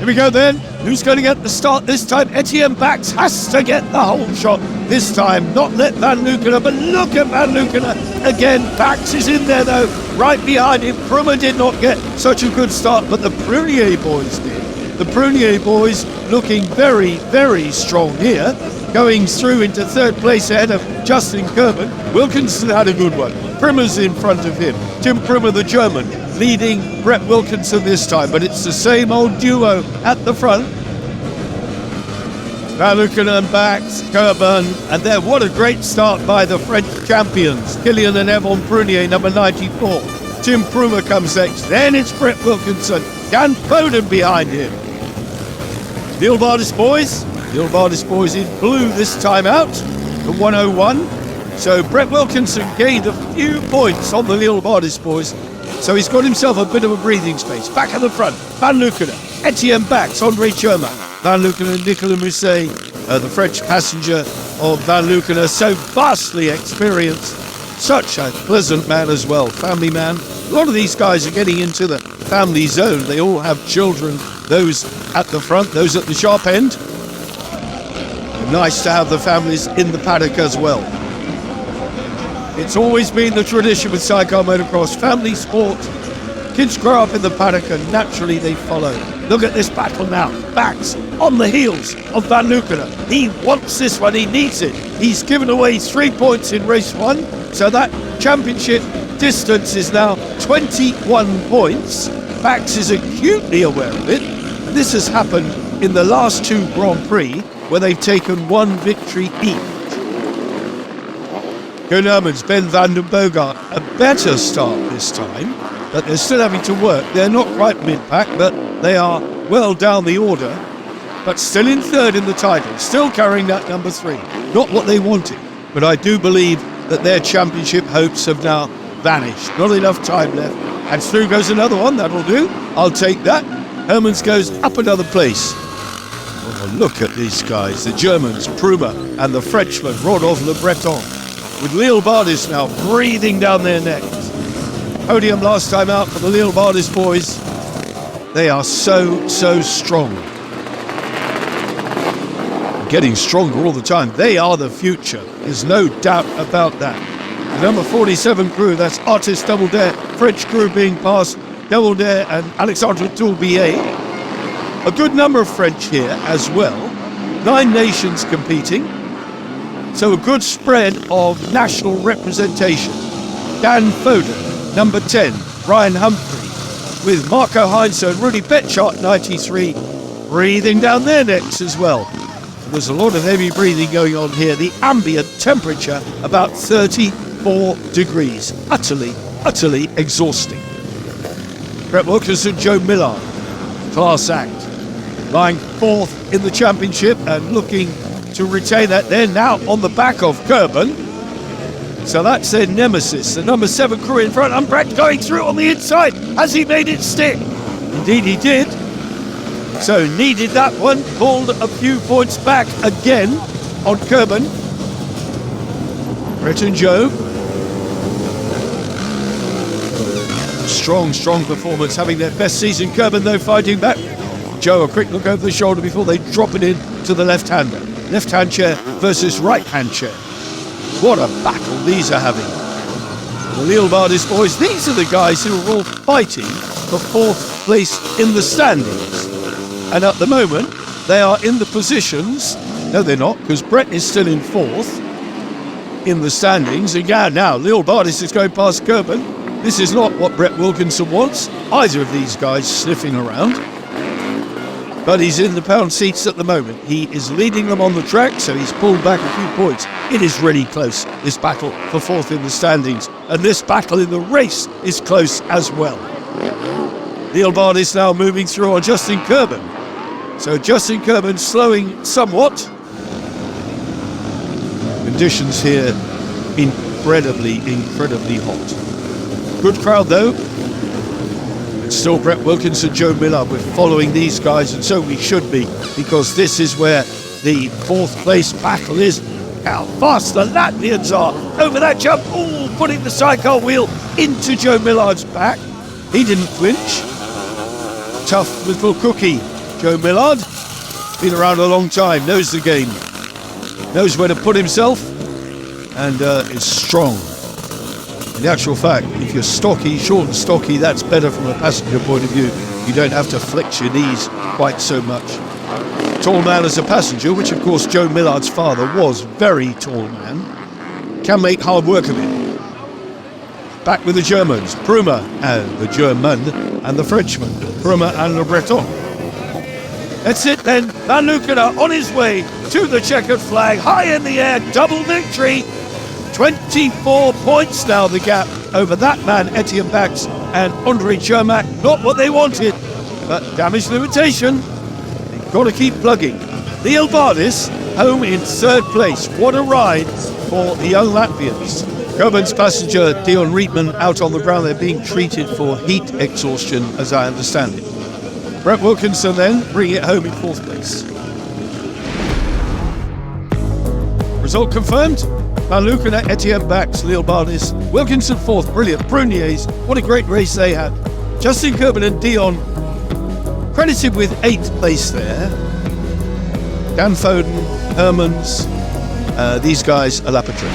Here we go then. Who's going to get the start this time? Etienne Bax has to get the whole shot this time. Not let Van Lukenen, but look at Van Lukenen again. Bax is in there though, right behind him. Pruma did not get such a good start, but the Prunier boys did. The Prunier boys looking very, very strong here. Going through into third place ahead of Justin Kerben. Wilkinson had a good one. Prima's in front of him. Tim Pruma, the German, leading Brett Wilkinson this time, but it's the same old duo at the front. Van Lukenen, Bax, Kerben, and there, what a great start by the French champions. Kilian and Yvon Prunier, number 94. Tim Pruma comes next, then it's Brett Wilkinson. Dan Foden behind him. The Leal-Bardis boys in blue this time out, the 101. So Brett Wilkinson gained a few points on the Leal-Bardis boys. So he's got himself a bit of a breathing space. Back at the front, Van Lukenen, Etienne Bax, André Tchermak, Van Lukenen, Nicolas Mousset, the French passenger of Van Lukenen, so vastly experienced, such a pleasant man as well, family man. A lot of these guys are getting into the family zone. They all have children, those at the front, those at the sharp end. Nice to have the families in the paddock as well. It's always been the tradition with Sidecar Motocross, family sport. Kids grow up in the paddock and naturally they follow. Look at this battle now. Bax on the heels of Van Lukenen. He wants this one, he needs it. He's given away 3 points in race 1, so that championship distance is now 21 points. Bax is acutely aware of it. This has happened in the last 2 Grand Prix where they've taken 1 victory each. Koen-Hermans, Ben van den Bogart, a better start this time, but they're still having to work. They're not quite mid-pack, but they are well down the order, but still in third in the title, still carrying that number 3. Not what they wanted, but I do believe that their championship hopes have now vanished. Not enough time left, and through goes another one. That'll do. I'll take that. Hermans goes up another place. Oh, look at these guys, the Germans, Pruma, and the Frenchman, Rodolphe Le Breton, with Leal-Bardis now breathing down their necks. Podium last time out for the Leal-Bardis boys. They are so strong. Getting stronger all the time. They are the future. There's no doubt about that. The number 47 crew, that's Artist Double Dare, French crew being passed, Double Dare and Alexandre Tourbier. A good number of French here as well. 9 nations competing. So a good spread of national representation. Dan Foden, number 10, Brian Humphrey, with Marco Heinze and Rudy Betchart, 93, breathing down their necks as well. There's a lot of heavy breathing going on here. The ambient temperature, about 34 degrees. Utterly exhausting. Brett Wilkinson, Joe Millard, class act. Lying 4th in the championship and looking to retain that. They're now on the back of Kerben. So that's their nemesis, the number 7 crew in front. And Brett going through on the inside. Has he made it stick? Indeed he did. So needed that one, pulled a few points back again on Kerben. Brett and Joe. Strong performance, having their best season. Kerben though fighting back. Joe, a quick look over the shoulder before they drop it in to the left-hander. Left-hand chair versus right-hand chair. What a battle these are having. The Leal-Bardis boys, these are the guys who are all fighting for 4th place in the standings. And at the moment, they are in the positions. No, they're not, because Brett is still in 4th in the standings. And now, Leal-Bardis is going past Kerben. This is not what Brett Wilkinson wants. Either of these guys sniffing around. But he's in the pound seats at the moment. He is leading them on the track, so he's pulled back a few points. It is really close, this battle for 4th in the standings. And this battle in the race is close as well. Leal-Bardis now moving through on Justin Kerben. So Justin Kerben slowing somewhat. Conditions here incredibly hot. Good crowd though. It's still Brett Wilkinson, Joe Miller. We're following these guys, and so we should be, because this is where the 4th place battle is. How fast the Latvians are over that jump. Oh, putting the sidecar wheel into Joe Millard's back. He didn't flinch. Tough little cookie, Joe Millard, been around a long time, knows the game, knows where to put himself, and is strong. In actual fact, if you're stocky, short and stocky, that's better from a passenger point of view. You don't have to flex your knees quite so much. Tall man as a passenger, which of course Joe Millard's father was, very tall man, can make hard work of it. Back with the Germans, Pruma and the German, and the Frenchman, Pruma and Le Breton. That's it then, Van Luken on his way to the checkered flag, high in the air, double victory. 24 points now the gap over that man, Etienne Bax and Andre Cermak. Not what they wanted, but damage limitation. They've got to keep plugging. Leo Bardis home in third place. What a ride for the young Latvians. Coburns passenger Dion Rietman out on the ground. They're being treated for heat exhaustion, as I understand it. Brett Wilkinson then bringing it home in fourth place. Result confirmed. Van Luken, Etienne Bax, Leo Bardis, Wilkinson fourth, brilliant. Pruniers, what a great race they had. Justin Coburn and Dion credited with 8th place there. Dan Foden, Hermans, these guys a lap a trip.